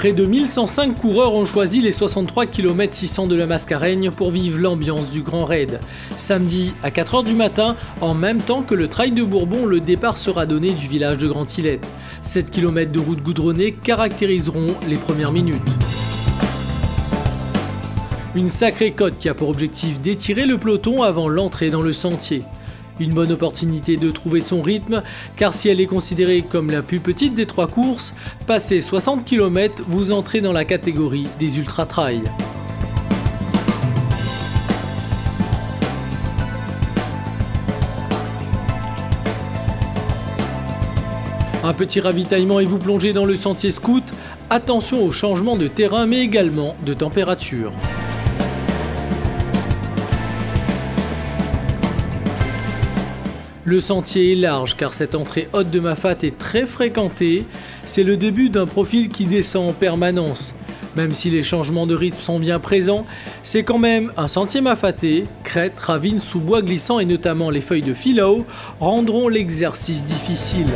Près de 1105 coureurs ont choisi les 63 km 600 de la Mascareigne pour vivre l'ambiance du Grand Raid. Samedi à 4 h du matin, en même temps que le Trail de Bourbon, le départ sera donné du village de Grand-Hilette. 7 km de route goudronnée caractériseront les premières minutes. Une sacrée côte qui a pour objectif d'étirer le peloton avant l'entrée dans le sentier. Une bonne opportunité de trouver son rythme, car si elle est considérée comme la plus petite des 3 courses, passé 60 km, vous entrez dans la catégorie des ultra-trails. Un petit ravitaillement et vous plongez dans le sentier scout. Attention au changement de terrain mais également de température. Le sentier est large car cette entrée haute de Mafate est très fréquentée. C'est le début d'un profil qui descend en permanence. Même si les changements de rythme sont bien présents, c'est quand même un sentier mafaté. Crêtes, ravines, sous-bois glissants et notamment les feuilles de filao rendront l'exercice difficile.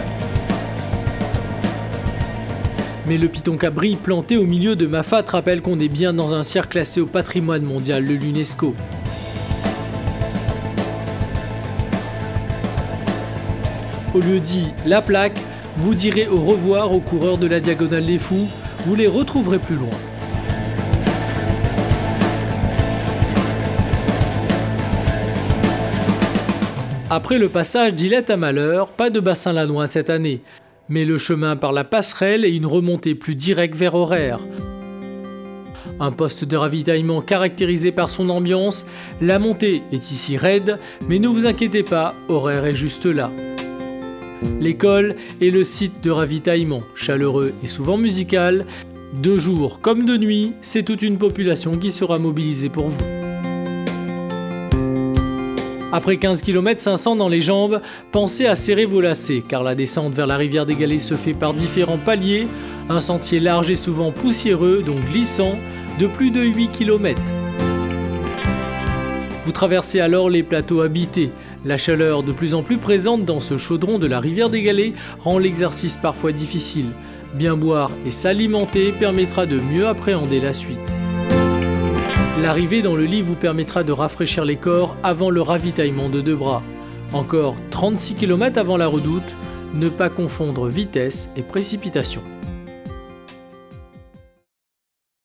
Mais le piton cabri planté au milieu de Mafate rappelle qu'on est bien dans un cirque classé au patrimoine mondial de l'UNESCO. Au lieu dit la plaque, vous direz au revoir aux coureurs de la Diagonale des Fous, vous les retrouverez plus loin. Après le passage d'Ilette à Malheur, pas de bassin lannoy cette année, mais le chemin par la passerelle et une remontée plus directe vers Horaire. Un poste de ravitaillement caractérisé par son ambiance, la montée est ici raide, mais ne vous inquiétez pas, Horaire est juste là. L'école est le site de ravitaillement, chaleureux et souvent musical. De jour comme de nuit, c'est toute une population qui sera mobilisée pour vous. Après 15 km 500 dans les jambes, pensez à serrer vos lacets, car la descente vers la rivière des Galets se fait par différents paliers, un sentier large et souvent poussiéreux, donc glissant, de plus de 8 km. Vous traversez alors les plateaux habités. La chaleur de plus en plus présente dans ce chaudron de la rivière des Galets rend l'exercice parfois difficile. Bien boire et s'alimenter permettra de mieux appréhender la suite. L'arrivée dans le lit vous permettra de rafraîchir les corps avant le ravitaillement de 2 bras. Encore 36 km avant la redoute, ne pas confondre vitesse et précipitation.